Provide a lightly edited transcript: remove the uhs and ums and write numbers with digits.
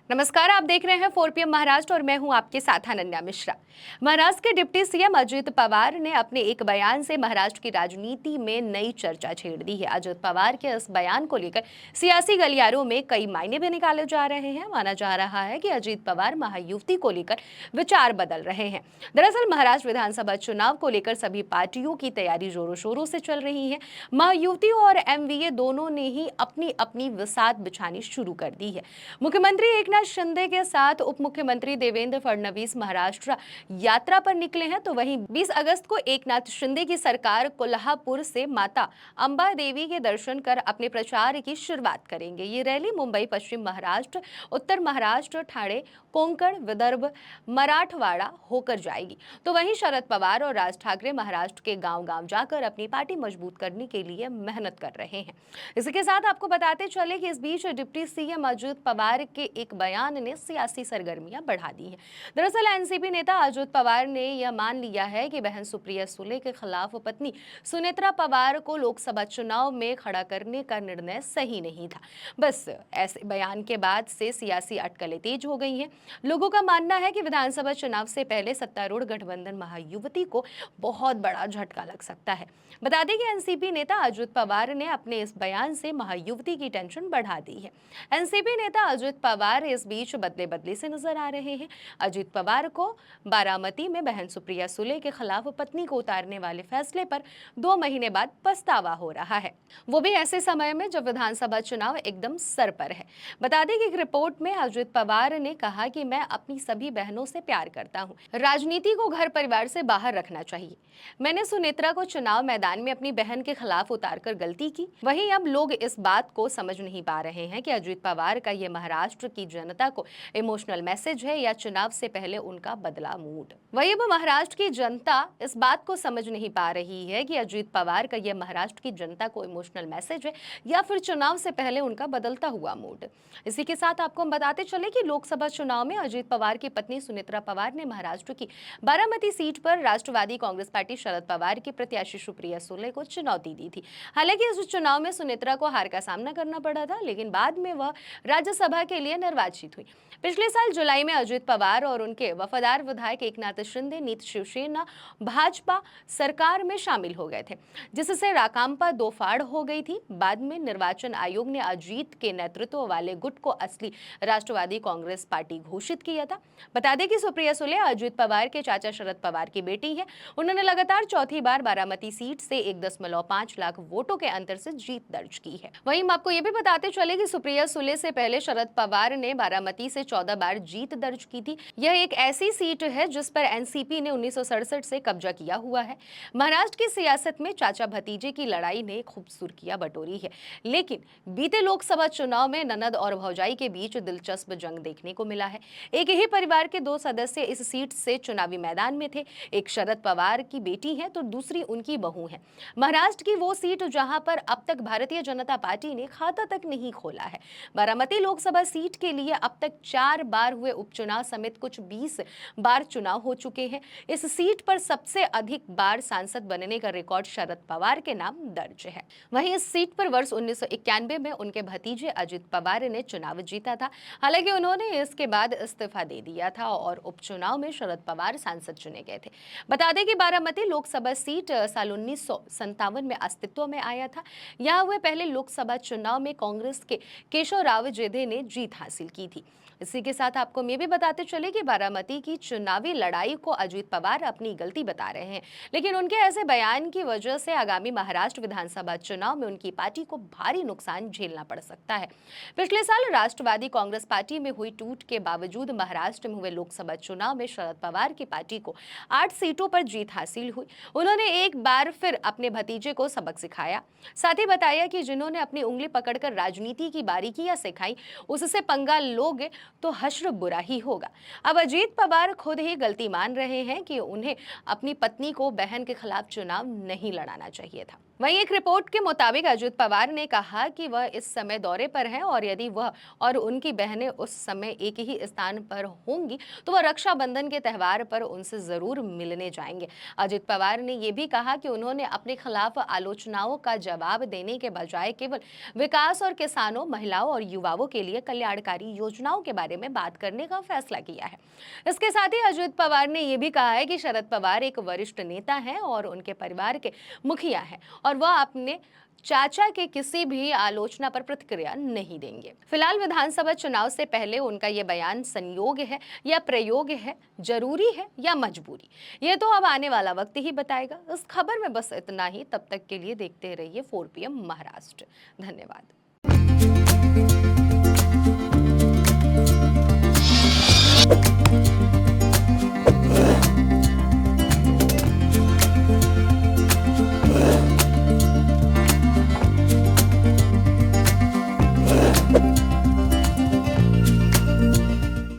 नमस्कार, आप देख रहे हैं 4 PM महाराष्ट्र और मैं हूं आपके साथ अनन्या मिश्रा। महाराष्ट्र के डिप्टी सीएम अजित पवार ने अपने एक बयान से महाराष्ट्र की राजनीति में नई चर्चा छेड़ दी है। अजित पवार के इस बयान को लेकर सियासी गलियारों में कई मायने भी निकाले जा रहे हैं। माना जा रहा है कि अजित पवार महायुति को लेकर विचार बदल रहे हैं। दरअसल महाराष्ट्र विधानसभा चुनाव को लेकर सभी पार्टियों की तैयारी जोरों शोरों से चल रही है। महायुति और एमवीए दोनों ने ही अपनी अपनी वसात बिछानी शुरू कर दी है। मुख्यमंत्री एकनाथ शिंदे के साथ उप मुख्यमंत्री देवेंद्र फडणवीस महाराष्ट्र यात्रा पर निकले हैं, तो वहीं 20 अगस्त को एकनाथ शिंदे की सरकार कोल्हापुर से माता अंबा देवी के दर्शन कर अपने प्रचार की शुरुआत करेंगे। ये रैली मुंबई, पश्चिम महाराष्ट्र, उत्तर महाराष्ट्र, ठाणे, कोंकण, विदर्भ, मराठवाड़ा होकर जाएगी। तो वहीं शरद पवार और राज ठाकरे महाराष्ट्र के गांव-गांव जाकर अपनी पार्टी मजबूत करने के लिए मेहनत कर रहे हैं। इसके साथ आपको बताते चले कि इस बीच डिप्टी सीएम अजित पवार के एक बयान ने सियासी सरगर्मियां बढ़ा दी है। दरअसल एनसीपी नेता अजित पवार ने यह मान लिया है कि बहन सुप्रिया सुले के खिलाफ पत्नी सुनेत्रा पवार को लोकसभा चुनाव में खड़ा करने का निर्णय सही नहीं था। बस ऐसे बयान के बाद से सियासी अटकलें तेज हो गई हैं। लोगों का मानना है कि विधानसभा चुनाव से पहले सत्तारूढ़ गठबंधन महायुति को बहुत बड़ा झटका लग सकता है। बता दें कि एनसीपी नेता अजित पवार ने अपने इस बयान से महायुति की टेंशन बढ़ा दी है। एनसीपी नेता अजित पवार इस बीच बदले बदले से नजर आ रहे हैं। अजित पवार को बारामती में बहन सुप्रिया सुले के खिलाफ पत्नी को उतारने वाले फैसले पर 2 महीने बाद पछतावा हो रहा है, वो भी ऐसे समय में जब विधानसभा चुनाव एकदम सर पर है। बता दें कि एक रिपोर्ट में अजित पवार ने कहा कि मैं अपनी सभी बहनों से प्यार करता हूं, राजनीति को घर परिवार से बाहर रखना चाहिए। मैंने सुनेत्रा को चुनाव मैदान में अपनी बहन के खिलाफ उतारकर गलती की। वहीं अब लोग इस बात को समझ नहीं पा रहे हैं कि अजित पवार का ये महाराष्ट्र की जनता को इमोशनल मैसेज है या चुनाव से पहले उनका बदला मूड। वहीं अब महाराष्ट्र की जनता इस बात को समझ नहीं पा रही है कि अजित पवार का यह महाराष्ट्र की जनता को इमोशनल मैसेज है या फिर चुनाव से पहले उनका बदलता हुआ मूड। इसी के साथ आपको हम बताते चले कि लोकसभा चुनाव में अजित पवार की पत्नी सुनेत्रा पवार ने महाराष्ट्र की बारामती सीट पर राष्ट्रवादी कांग्रेस पार्टी शरद पवार की प्रत्याशी सुप्रिया सुले को चुनौती दी थी। हालांकि इस चुनाव में सुनेत्रा को हार का सामना करना पड़ा था, लेकिन बाद में वह राज्यसभा के लिए निर्वाचित हुई। पिछले साल जुलाई में अजित पवार और उनके वफादार विधायक एकनाथ शिंदे नीत शिवसेना भाजपा सरकार में शामिल हो गए थे, जिससे राकांपा दो फाड़ हो गई थी। बाद में निर्वाचन आयोग ने अजित के नेतृत्व वाले गुट को असली राष्ट्रवादी कांग्रेस पार्टी घोषित किया था। बता दें कि सुप्रिया सुले अजित पवार के चाचा शरद पवार की बेटी है। उन्होंने लगातार चौथी बार बारामती सीट से 1.5 लाख वोटों के अंतर से जीत दर्ज की है। वहीं हम आपको ये भी बताते चले कि सुप्रिया सुले से पहले शरद पवार ने बारामती से 14 बार जीत दर्ज की थी। यह एक ऐसी सीट है जिस पर एनसीपी ने 1967 से कब्जा किया हुआ है। महाराष्ट्र की सियासत में चाचा भतीजे की लड़ाई ने खूब सुर्खियां बटोरी है, लेकिन बीते लोकसभा चुनाव में ननद और भौजाई के बीच दिलचस्प जंग देखने को मिला है। एक ही परिवार के 2 सदस्य इस सीट से चुनावी मैदान में थे। एक शरद पवार की बेटी है तो दूसरी उनकी बहू है। महाराष्ट्र की वो सीट जहां पर अब तक भारतीय जनता पार्टी ने खाता तक नहीं खोला है। बारामती लोकसभा सीट के लिए अब तक 4 बार हुए उपचुनाव समेत कुछ 20 बार चुनाव हो चुके हैं। इस सीट पर सबसे अधिक बार सांसद बनने का रिकॉर्ड शरद पवार के नाम दर्ज है। वहीं इस सीट पर वर्ष 1991 में उनके भतीजे अजित पवार ने चुनाव जीता था। हालांकि उन्होंने इसके बाद इस्तीफा दे दिया था और उपचुनाव में शरद पवार सांसद चुने गए थे। बता दें कि बारामती लोकसभा सीट साल 1957 में अस्तित्व में आया था। यहाँ हुए पहले लोकसभा चुनाव में कांग्रेस के केशव राव जेधे ने जीत हासिल की थी। इसी के साथ आपको ये भी बताते चले कि बारामती की चुनावी लड़ाई को अजित पवार अपनी गलती बता रहे हैं, लेकिन उनके ऐसे बयान की वजह से आगामी महाराष्ट्र विधानसभा चुनाव में उनकी पार्टी को भारी नुकसान झेलना पड़ सकता है। पिछले साल राष्ट्रवादी कांग्रेस पार्टी में हुई टूट के बावजूद महाराष्ट्र में हुए लोकसभा चुनाव में शरद पवार की पार्टी को 8 सीटों पर जीत हासिल हुई। उन्होंने एक बार फिर अपने भतीजे को सबक सिखाया। साथ ही बताया कि जिन्होंने अपनी उंगली पकड़कर राजनीति की बारीकियां सिखाई, उससे पंगा लोगे तो हश्र बुरा ही होगा। अब अजित पवार खुद ही गलती मान रहे हैं कि उन्हें अपनी पत्नी को बहन के खिलाफ चुनाव नहीं लड़ाना चाहिए था। वहीं एक रिपोर्ट के मुताबिक अजित पवार ने कहा कि वह इस समय दौरे पर हैं और यदि वह और उनकी बहनें उस समय एक ही स्थान पर होंगी तो वह रक्षाबंधन के त्यौहार पर उनसे जरूर मिलने जाएंगे। अजित पवार ने यह भी कहा कि उन्होंने अपने खिलाफ आलोचनाओं का जवाब देने के बजाय केवल विकास और किसानों, महिलाओं और युवाओं के लिए कल्याणकारी योजनाओं के बारे में बात करने का फैसला किया है। इसके साथ ही अजित पवार ने यह भी कहा है कि शरद पवार एक वरिष्ठ नेता हैं और उनके परिवार के मुखिया हैं और वह अपने चाचा के किसी भी आलोचना पर प्रतिक्रिया नहीं देंगे। फिलहाल विधानसभा चुनाव से पहले उनका यह बयान संयोग है या प्रयोग है, जरूरी है या मजबूरी, ये तो अब आने वाला वक्त ही बताएगा। इस खबर में बस इतना ही। तब तक के लिए देखते रहिए 4 PM महाराष्ट्र। धन्यवाद।